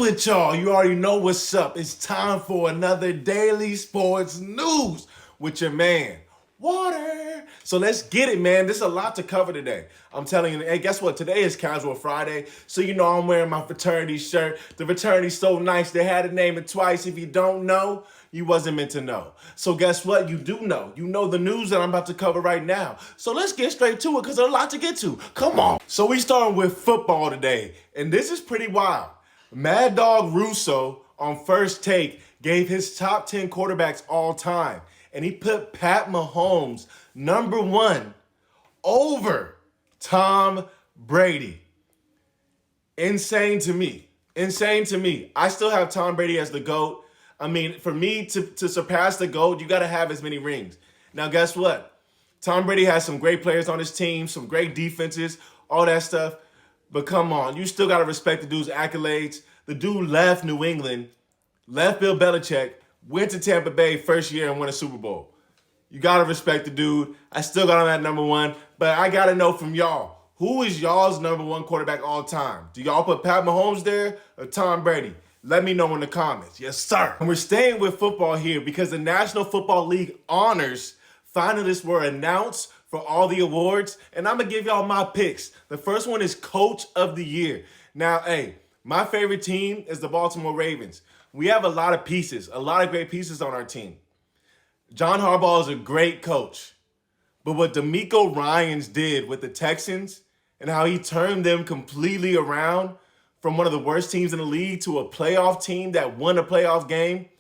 with y'all? You already know what's up. It's time for another daily sports news with your man, Wadurr. So let's get it, man. There's a lot to cover today. I'm telling you, hey, guess what? Today is Casual Friday, so you know I'm wearing my fraternity shirt. The fraternity's so nice, they had to name it twice. If you don't know, you wasn't meant to know. So guess what? You do know. You know the news that I'm about to cover right now. So let's get straight to it because there's a lot to get to. Come on. So we starting with football today, and this is pretty wild. Mad Dog Russo on First Take gave his top 10 quarterbacks all time, and he put Pat Mahomes #1 over Tom Brady. Insane to me. Insane to me. I still have Tom Brady as the GOAT. I mean, for me to surpass the GOAT, you got to have as many rings. Now, guess what? Tom Brady has some great players on his team, some great defenses, all that stuff. But come on, you still got to respect the dude's accolades. The dude left New England, left Bill Belichick, went to Tampa Bay first year and won a Super Bowl. You got to respect the dude. I still got him at #1, but I got to know from y'all, who is y'all's #1 quarterback all time? Do y'all put Pat Mahomes there or Tom Brady? Let me know in the comments. Yes, sir. And we're staying with football here because the National Football League honors finalists were announced for all the awards, and I'm going to give y'all my picks. The first one is Coach of the Year. Now, hey, my favorite team is the Baltimore Ravens. We have a lot of pieces, a lot of great pieces on our team. John Harbaugh is a great coach, but what DeMeco Ryans did with the Texans and how he turned them completely around from one of the worst teams in the league to a playoff team that won a playoff game,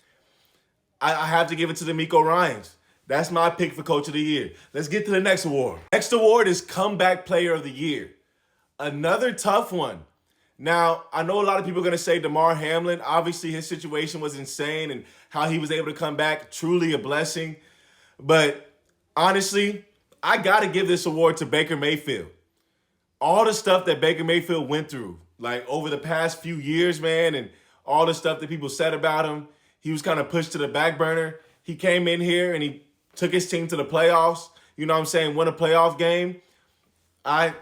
I have to give it to DeMeco Ryans. That's my pick for Coach of the Year. Let's get to the next award. Next award is Comeback Player of the Year. Another tough one. Now, I know a lot of people are going to say Damar Hamlin. Obviously, his situation was insane and how he was able to come back, truly a blessing. But honestly, I got to give this award to Baker Mayfield. All the stuff that Baker Mayfield went through, like over the past few years, man, and all the stuff that people said about him, he was kind of pushed to the back burner. He came in here and he took his team to the playoffs, you know what I'm saying, won a playoff game. I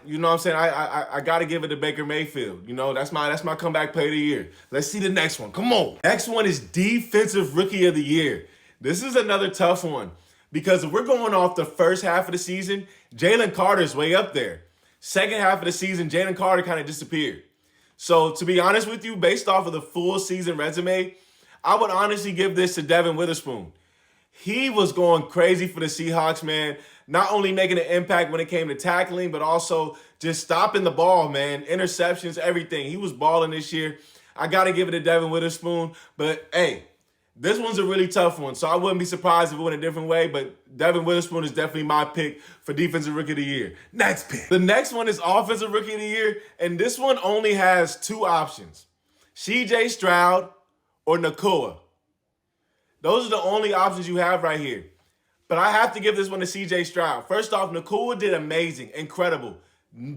got to give it to Baker Mayfield. You know, that's my comeback player of the year. Let's see the next one. Come on. Next one is Defensive Rookie of the Year. This is another tough one because if we're going off the first half of the season, Jalen Carter's way up there. Second half of the season, Jalen Carter kind of disappeared. So to be honest with you, based off of the full season resume, I would honestly give this to Devin Witherspoon. He was going crazy for the Seahawks, man. Not only making an impact when it came to tackling, but also just stopping the ball, man. Interceptions, everything. He was balling this year. I got to give it to Devin Witherspoon. But, hey, this one's a really tough one, so I wouldn't be surprised if it went a different way. But Devin Witherspoon is definitely my pick for Defensive Rookie of the Year. Next pick. The next one is Offensive Rookie of the Year, and this one only has two options. C.J. Stroud or Nakua. Those are the only options you have right here. But I have to give this one to C.J. Stroud. First off, Nakua did amazing, incredible.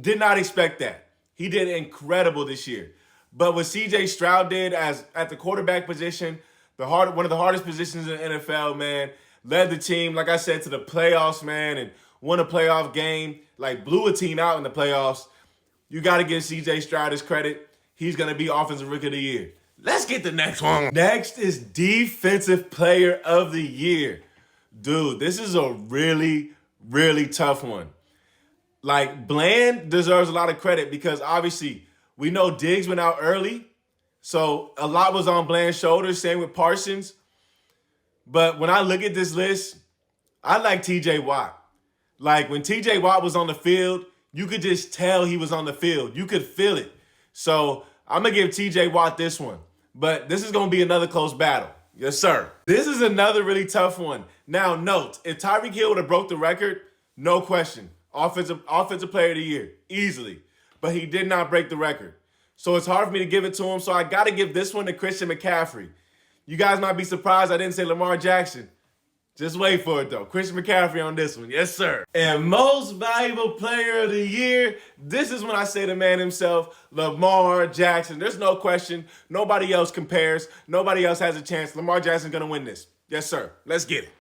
Did not expect that. He did incredible this year. But what C.J. Stroud did at the quarterback position, one of the hardest positions in the NFL, man, led the team, like I said, to the playoffs, man, and won a playoff game, like blew a team out in the playoffs. You got to give C.J. Stroud his credit. He's going to be Offensive Rookie of the Year. Let's get the next one. Next is Defensive Player of the Year. Dude, this is a really, really tough one. Like, Bland deserves a lot of credit because obviously we know Diggs went out early, so a lot was on Bland's shoulders, same with Parsons. But when I look at this list, I like T.J. Watt. Like, when T.J. Watt was on the field, you could just tell he was on the field. You could feel it. So I'm going to give T.J. Watt this one. But this is going to be another close battle. Yes, sir. This is another really tough one. Now, note, if Tyreek Hill would have broke the record, no question. Offensive Player of the Year, easily. But he did not break the record. So it's hard for me to give it to him. So I got to give this one to Christian McCaffrey. You guys might be surprised I didn't say Lamar Jackson. Just wait for it, though. Christian McCaffrey on this one. Yes, sir. And Most Valuable Player of the Year, this is when I say the man himself, Lamar Jackson. There's no question. Nobody else compares. Nobody else has a chance. Lamar Jackson's going to win this. Yes, sir. Let's get it.